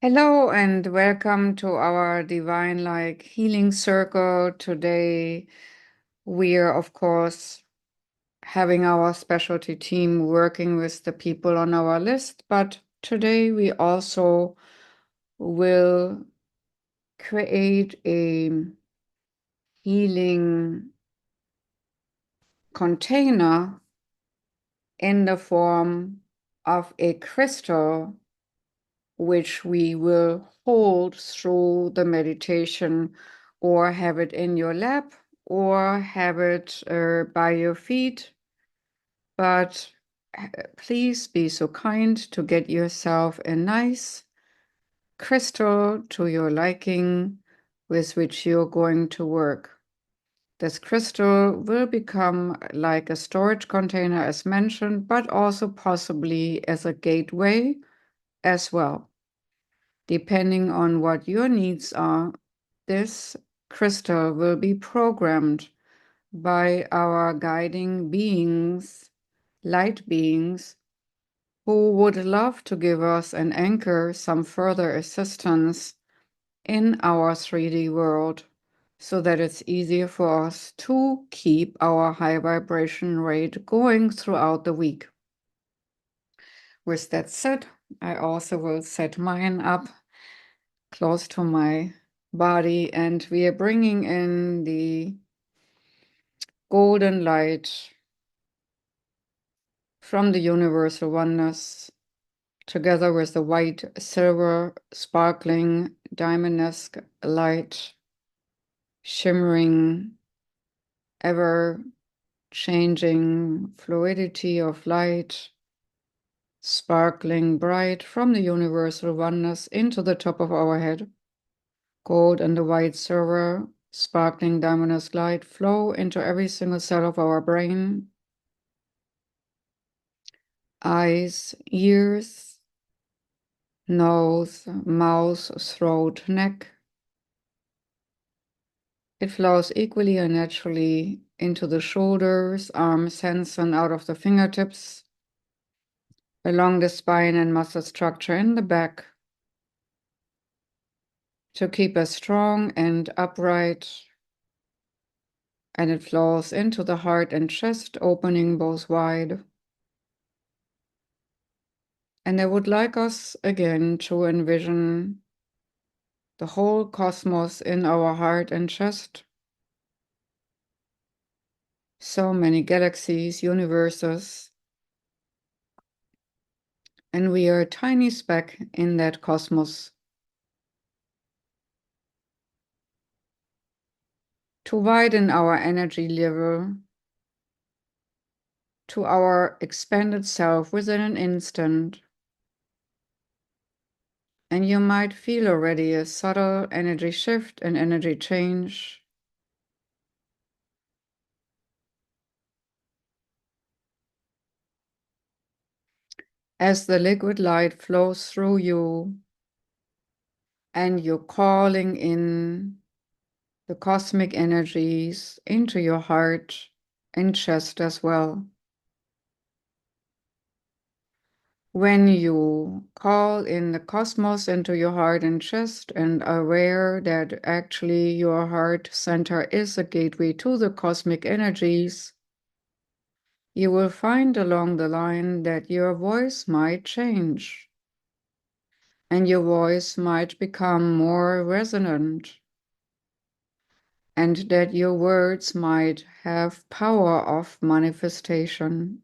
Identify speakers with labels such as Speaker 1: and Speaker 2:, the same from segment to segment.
Speaker 1: Hello and welcome to our Divine Like Healing Circle. Today we are, of course, having our specialty team working with the people on our list, but today we also will create a healing container in the form of a crystal, which we will hold through the meditation or have it in your lap or have it by your feet. But please be so kind to get yourself a nice crystal to your liking with which you're going to work. This crystal will become like a storage container as mentioned, but also possibly as a gateway as well. Depending on what your needs are, this crystal will be programmed by our guiding beings, light beings, who would love to give us an anchor, some further assistance in our 3D world, so that it's easier for us to keep our high vibration rate going throughout the week. With that said, I also will set mine up close to my body, and we are bringing in the golden light from the universal oneness together with the white, silver, sparkling, diamond-esque light, shimmering, ever-changing fluidity of light, sparkling bright from the universal oneness into the top of our head. Gold and the white silver, sparkling diamond-esque light flow into every single cell of our brain, eyes, ears, nose, mouth, throat, neck. It flows equally and naturally into the shoulders, arms, hands, and out of the fingertips, along the spine and muscle structure in the back, to keep us strong and upright. And it flows into the heart and chest, opening both wide. And I would like us again to envision the whole cosmos in our heart and chest. So many galaxies, universes, and we are a tiny speck in that cosmos. To widen our energy level to our expanded self within an instant. And you might feel already a subtle energy shift and energy change. As the liquid light flows through you and you're calling in the cosmic energies into your heart and chest as well. When you call in the cosmos into your heart and chest and are aware that actually your heart center is a gateway to the cosmic energies, you will find along the line that your voice might change and your voice might become more resonant, and that your words might have power of manifestation.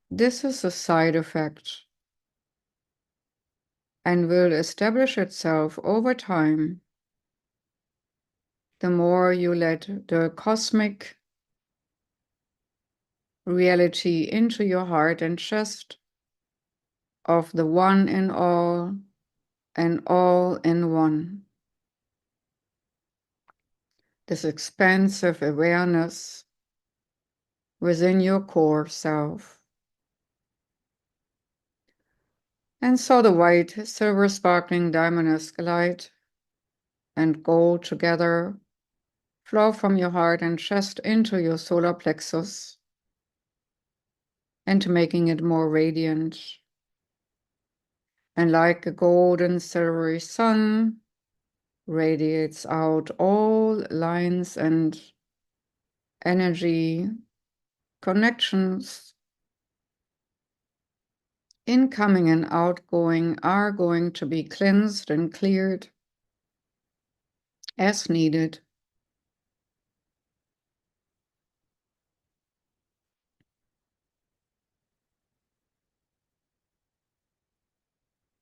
Speaker 1: This is a side effect and will establish itself over time. The more you let the cosmic reality into your heart and chest of the one in all and all in one. This expansive awareness within your core self. And so the white, silver, sparkling diamond-esque light and gold together flow from your heart and chest into your solar plexus, and making it more radiant. And like a golden silvery sun, radiates out all lines and energy connections, incoming and outgoing, are going to be cleansed and cleared as needed.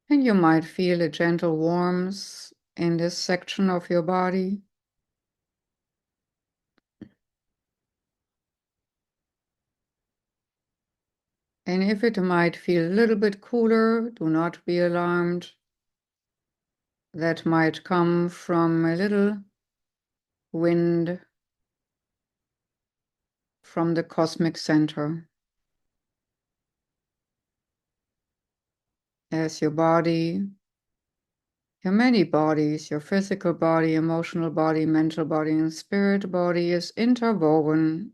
Speaker 1: And you might feel a gentle warmth in this section of your body. And if it might feel a little bit cooler, do not be alarmed. That might come from a little wind from the cosmic center. As your body, your many bodies, your physical body, emotional body, mental body, and spirit body is interwoven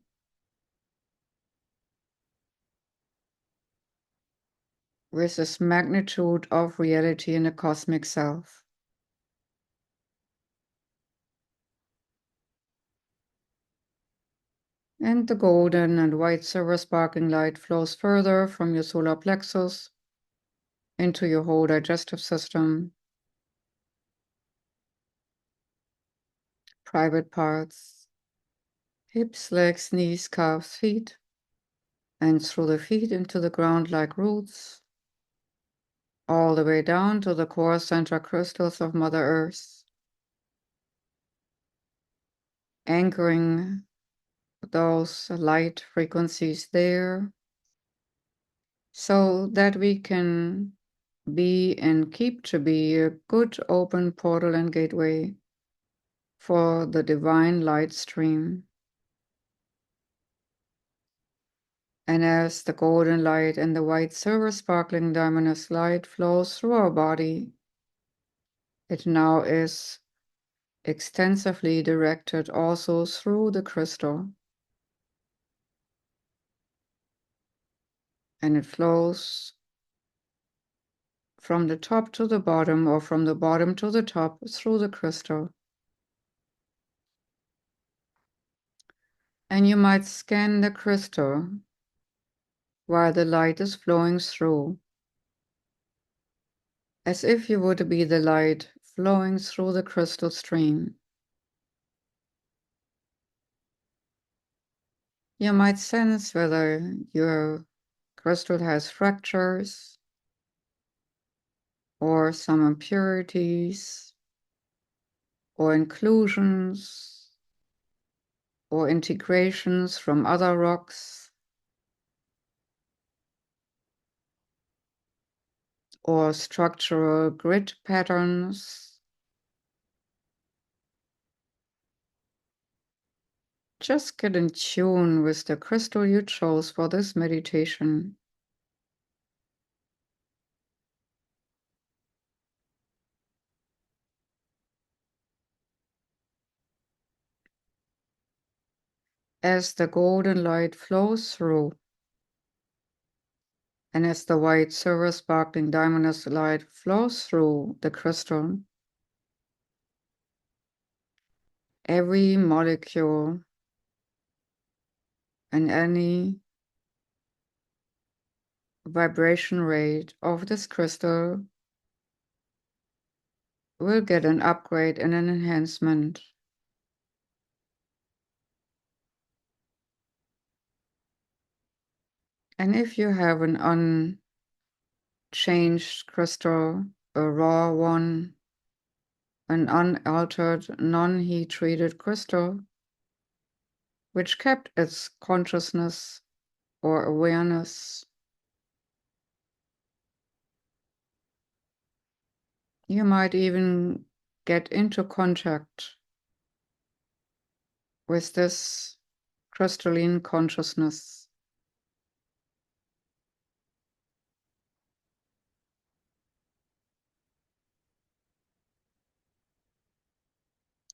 Speaker 1: with this magnitude of reality in the cosmic self. And the golden and white silver sparkling light flows further from your solar plexus into your whole digestive system, private parts, hips, legs, knees, calves, feet, and through the feet into the ground like roots, all the way down to the core center crystals of Mother Earth, anchoring those light frequencies there so that we can be and keep to be a good open portal and gateway for the divine light stream. And as the golden light and the white silver sparkling diamondous light flows through our body, it now is extensively directed also through the crystal. And it flows from the top to the bottom or from the bottom to the top through the crystal. And you might scan the crystal while the light is flowing through, as if you would be the light flowing through the crystal stream. You might sense whether your crystal has fractures or some impurities or inclusions or integrations from other rocks or structural grid patterns. Just get in tune with the crystal you chose for this meditation. As the golden light flows through, and as the white silver sparkling diamondous light flows through the crystal, every molecule and any vibration rate of this crystal will get an upgrade and an enhancement. And if you have an unchanged crystal, a raw one, an unaltered, non-heat treated crystal, which kept its consciousness or awareness, you might even get into contact with this crystalline consciousness.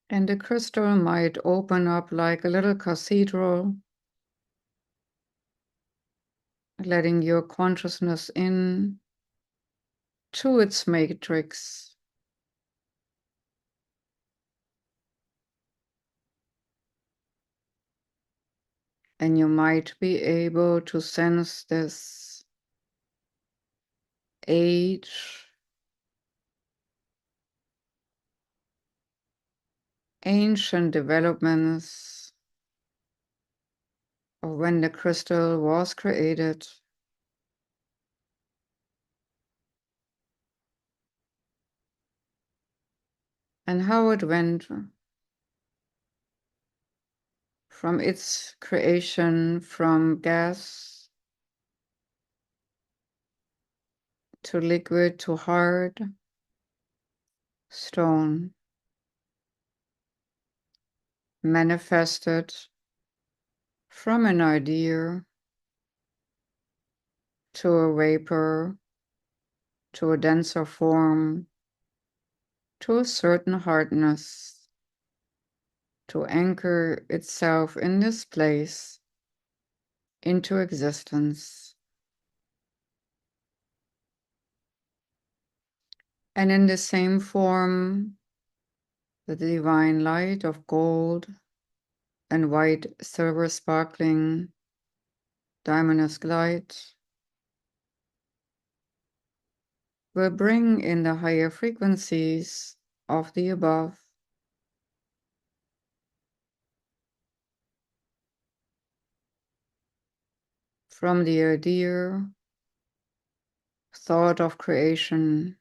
Speaker 1: And the crystal might open up like a little cathedral, letting your consciousness in to its matrix. And you might be able to sense this age, ancient developments of when the crystal was created. And how it went from its creation from gas to liquid to hard stone, manifested from an idea to a vapor, to a denser form, to a certain hardness, to anchor itself in this place into existence. And in the same form, the divine light of gold and white silver sparkling diamondous light will bring in the higher frequencies of the above, from the idea, thought of creation,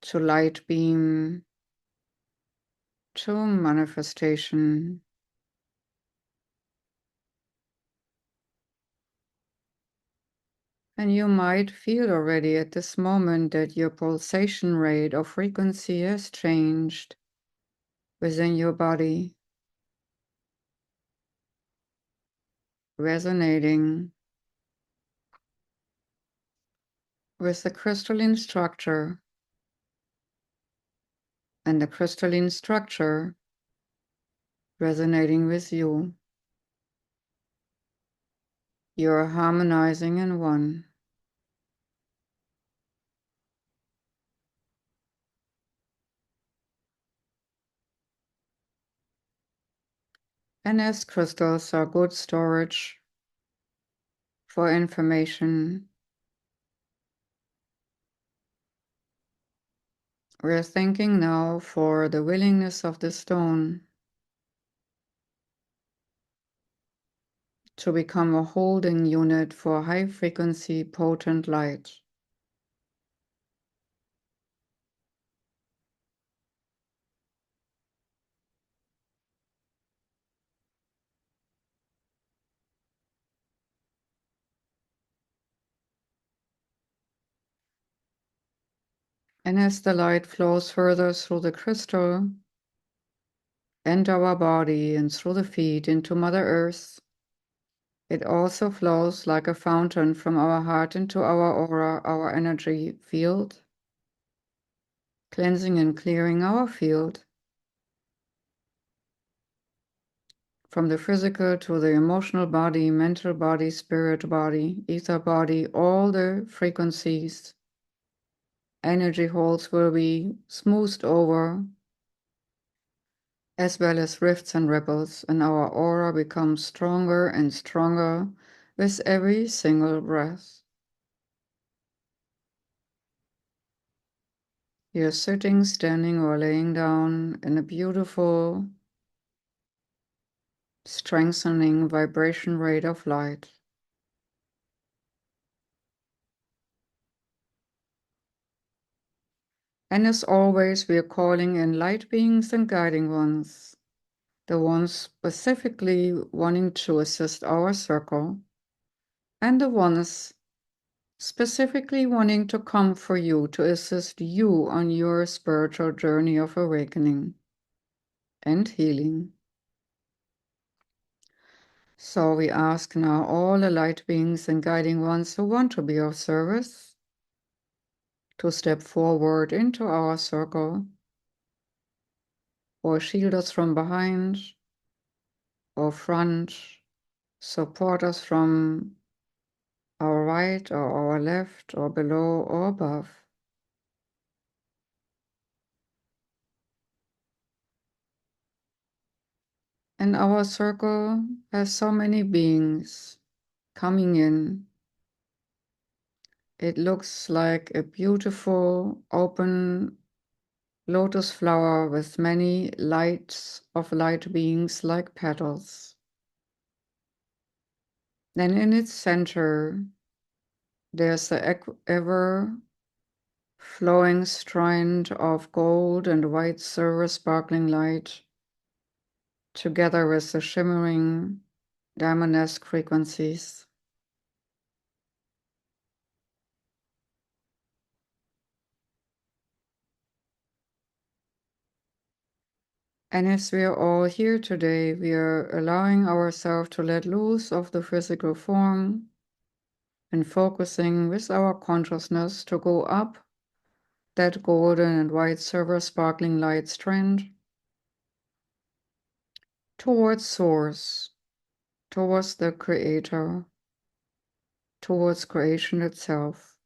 Speaker 1: to light beam, to manifestation. And you might feel already at this moment that your pulsation rate or frequency has changed within your body, resonating with the crystalline structure, and the crystalline structure resonating with you. You're harmonizing in one. And as crystals are good storage for information, we're thanking now for the willingness of the stone to become a holding unit for high-frequency, potent light. And as the light flows further through the crystal and our body and through the feet into Mother Earth, it also flows like a fountain from our heart into our aura, our energy field, cleansing and clearing our field from the physical to the emotional body, mental body, spirit body, ether body. All the frequencies, energy holes will be smoothed over, as well as rifts and ripples, and our aura becomes stronger and stronger with every single breath. You're sitting, standing, or laying down in a beautiful, strengthening vibration rate of light. And as always, we are calling in light beings and guiding ones, the ones specifically wanting to assist our circle, and the ones specifically wanting to come for you to assist you on your spiritual journey of awakening and healing. So we ask now all the light beings and guiding ones who want to be of service to step forward into our circle, or shield us from behind or front, support us from our right or our left or below or above. And our circle has so many beings coming in. It looks like a beautiful open lotus flower with many lights of light beings like petals. Then in its center, there's the ever flowing strand of gold and white silver sparkling light, together with the shimmering diamond-esque frequencies. And as we are all here today, we are allowing ourselves to let loose of the physical form and focusing with our consciousness to go up that golden and white silver sparkling light strand towards Source, towards the Creator, towards creation itself.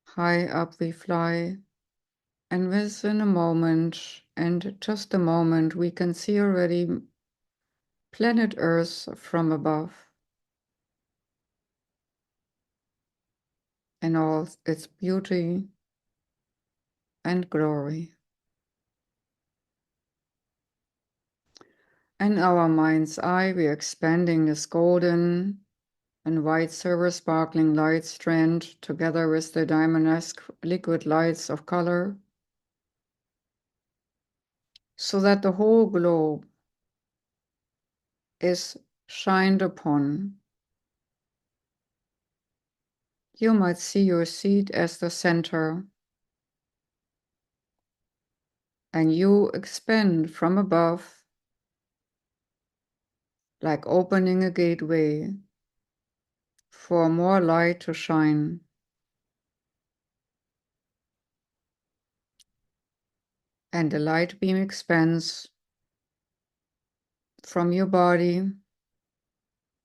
Speaker 1: High up we fly, and within a moment, and just a moment, we can see already planet Earth from above in all its beauty and glory. In our mind's eye, we are expanding this golden and white silver sparkling light strand together with the diamond-esque liquid lights of color, so that the whole globe is shined upon. You might see your seat as the center, and you expand from above, like opening a gateway for more light to shine. And the light beam expands from your body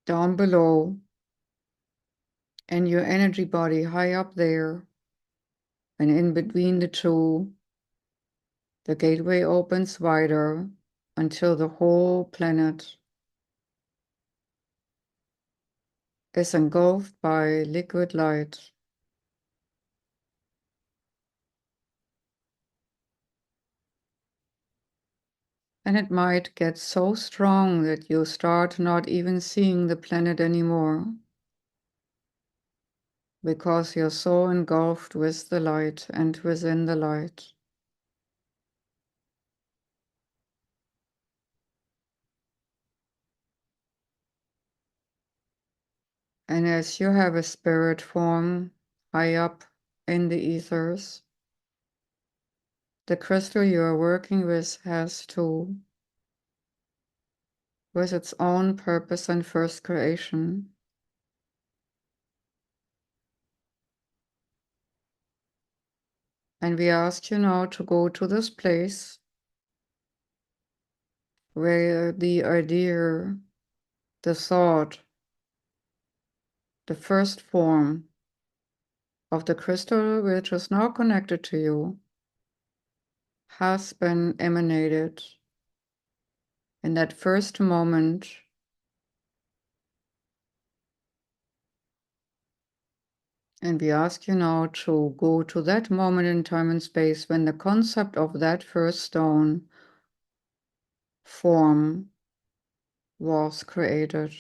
Speaker 1: down below, and your energy body high up there, and in between the two, the gateway opens wider until the whole planet is engulfed by liquid light. And it might get so strong that you start not even seeing the planet anymore, because you're so engulfed with the light and within the light. And as you have a spirit form high up in the ethers, the crystal you are working with has to, with its own purpose and first creation. And we ask you now to go to this place where the idea, the thought, the first form of the crystal which is now connected to you has been emanated in that first moment. And we ask you now to go to that moment in time and space when the concept of that first stone form was created.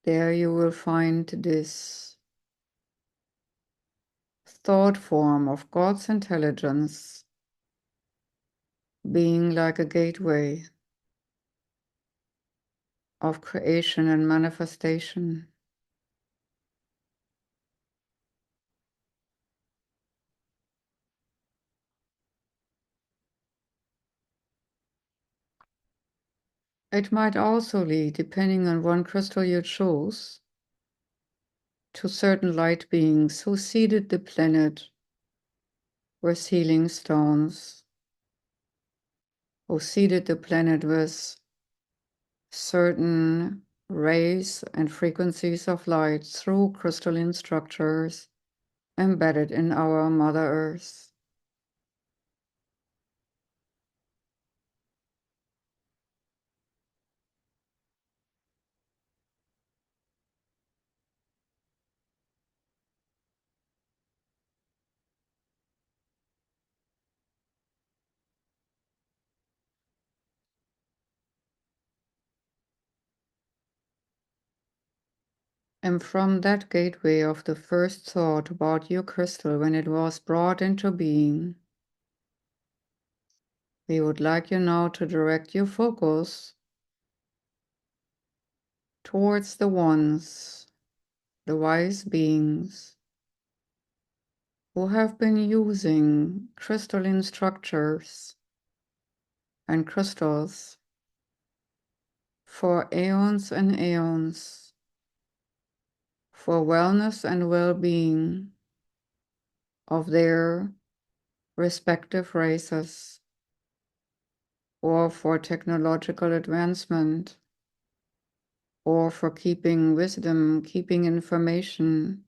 Speaker 1: There you will find this thought form of God's intelligence being like a gateway of creation and manifestation. It might also lead, depending on one crystal you choose, to certain light beings who seeded the planet with healing stones, who seeded the planet with certain rays and frequencies of light through crystalline structures embedded in our Mother Earth. And from that gateway of the first thought about your crystal when it was brought into being, we would like you now to direct your focus towards the ones, the wise beings, who have been using crystalline structures and crystals for aeons and aeons, for wellness and well-being of their respective races, or for technological advancement, or for keeping wisdom, keeping information.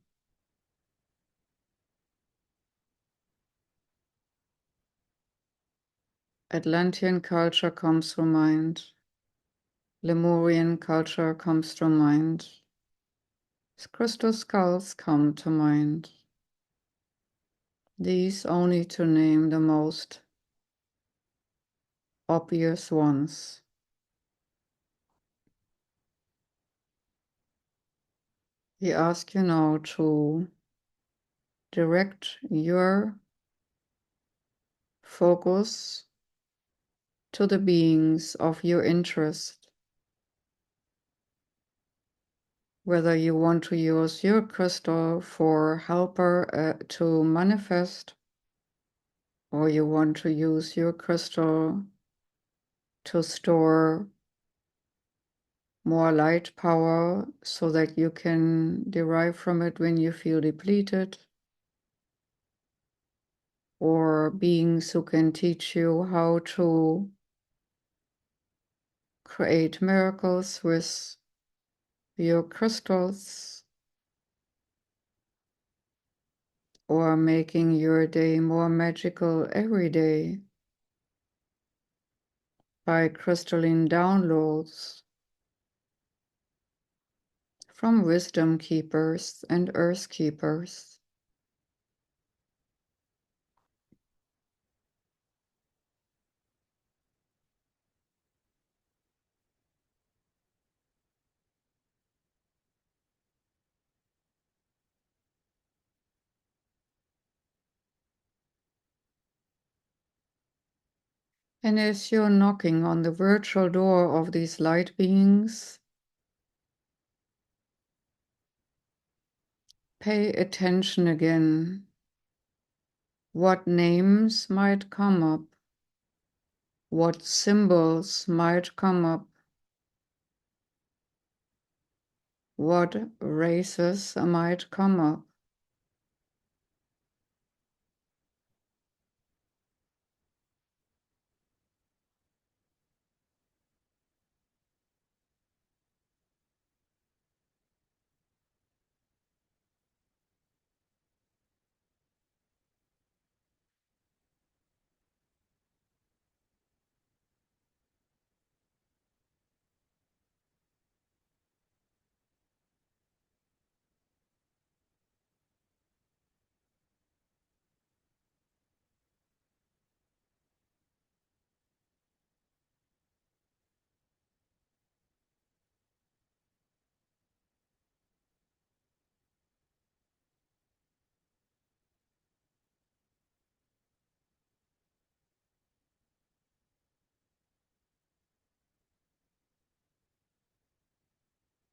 Speaker 1: Atlantean culture comes to mind. Lemurian culture comes to mind. Crystal skulls come to mind. These only to name the most obvious ones. We ask you now to direct your focus to the beings of your interest. Whether you want to use your crystal for helper to manifest, or you want to use your crystal to store more light power so that you can derive from it when you feel depleted, or beings who can teach you how to create miracles with your crystals, or making your day more magical every day by crystalline downloads from wisdom keepers and earth keepers. And as you're knocking on the virtual door of these light beings, pay attention again. What names might come up? What symbols might come up? What races might come up?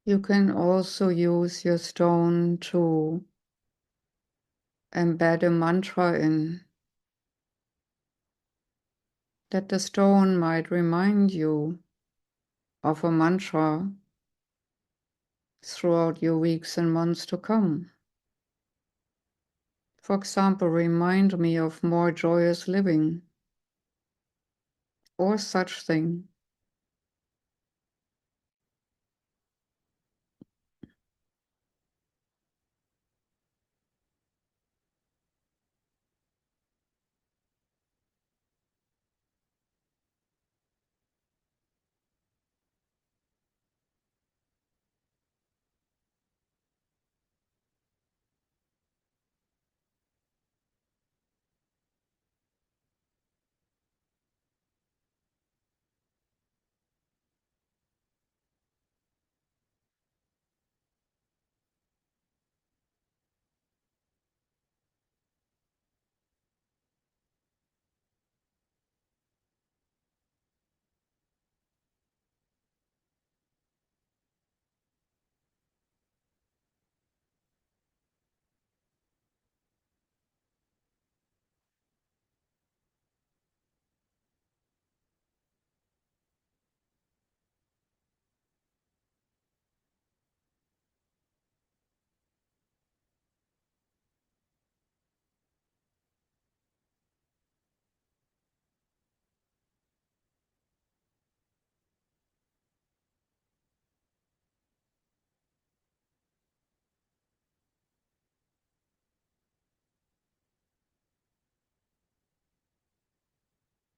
Speaker 1: You can also use your stone to embed a mantra in, that the stone might remind you of a mantra throughout your weeks and months to come. For example, remind me of more joyous living, or such thing.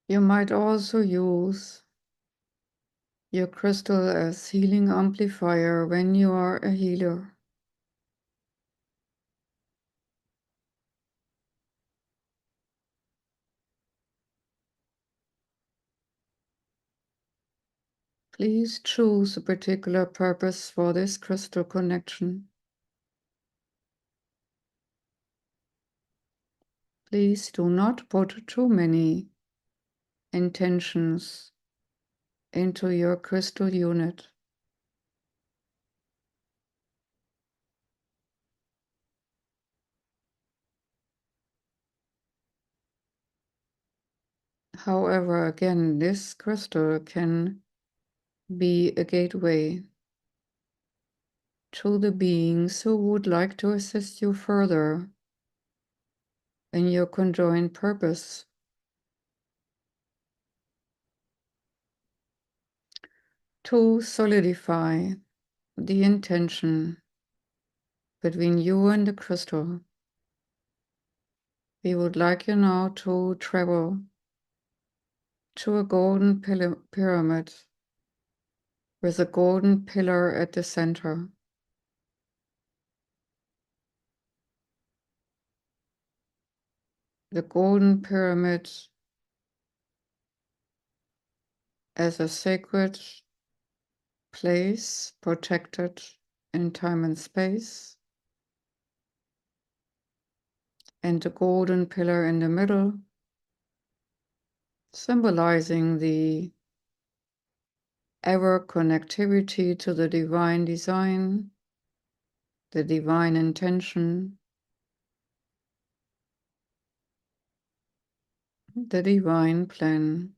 Speaker 1: You might also use your crystal as healing amplifier when you are a healer. Please choose a particular purpose for this crystal connection. Please do not put too many intentions into your crystal unit. However, again, this crystal can be a gateway to the beings who would like to assist you further in your conjoined purpose. To solidify the intention between you and the crystal, we would like you now to travel to a golden pyramid with a golden pillar at the center. The golden pyramid as a sacred place protected in time and space, and the golden pillar in the middle, symbolizing the ever connectivity to the divine design, the divine intention, the divine plan.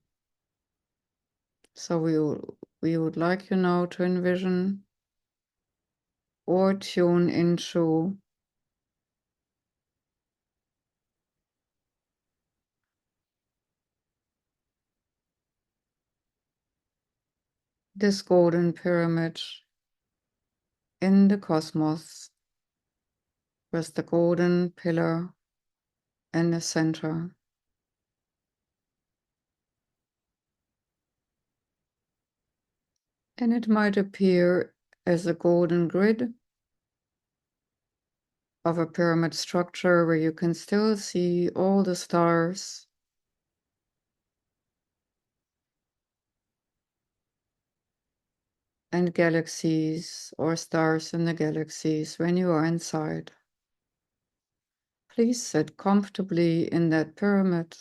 Speaker 1: So we would like you now to envision or tune into this golden pyramid in the cosmos with the golden pillar in the center. And it might appear as a golden grid of a pyramid structure where you can still see all the stars and galaxies or stars in the galaxies when you are inside. Please sit comfortably in that pyramid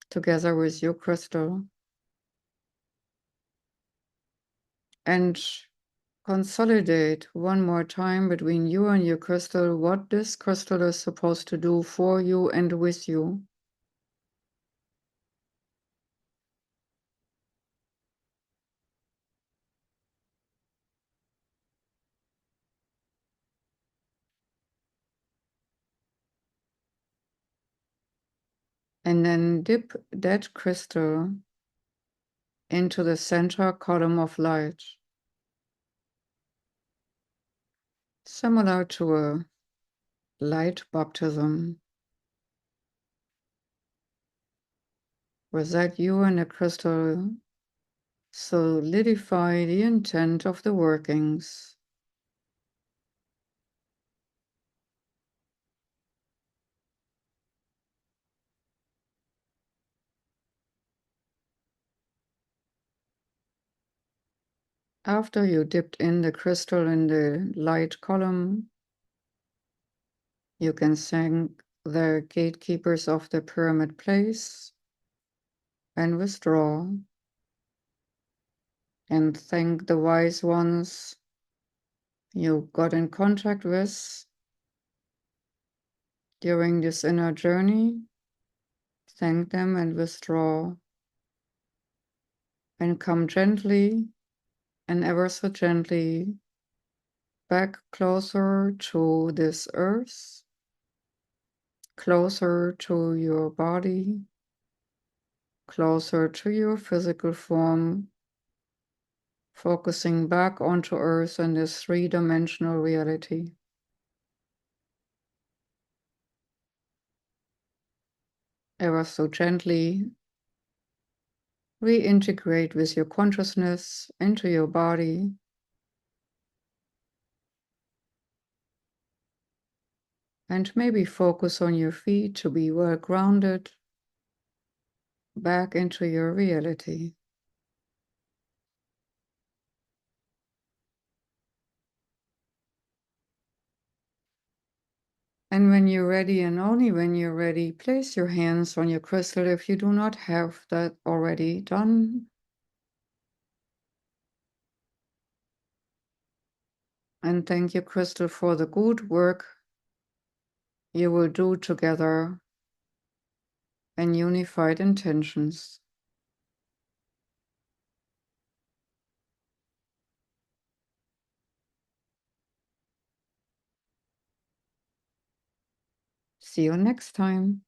Speaker 1: together with your crystal and consolidate one more time between you and your crystal what this crystal is supposed to do for you and with you. And then dip that crystal into the center column of light, similar to a light baptism. With that, you and the crystal solidify the intent of the workings. After you dipped in the crystal in the light column, you can thank the gatekeepers of the pyramid place and withdraw, and thank the wise ones you got in contact with during this inner journey. Thank them and withdraw, and come gently and ever so gently back closer to this earth, closer to your body, closer to your physical form, focusing back onto earth and this three-dimensional reality. Ever so gently Reintegrate with your consciousness into your body. And maybe focus on your feet to be well grounded back into your reality. And when you're ready, and only when you're ready, place your hands on your crystal if you do not have that already done. And thank you, crystal, for the good work you will do together in unified intentions. See you next time.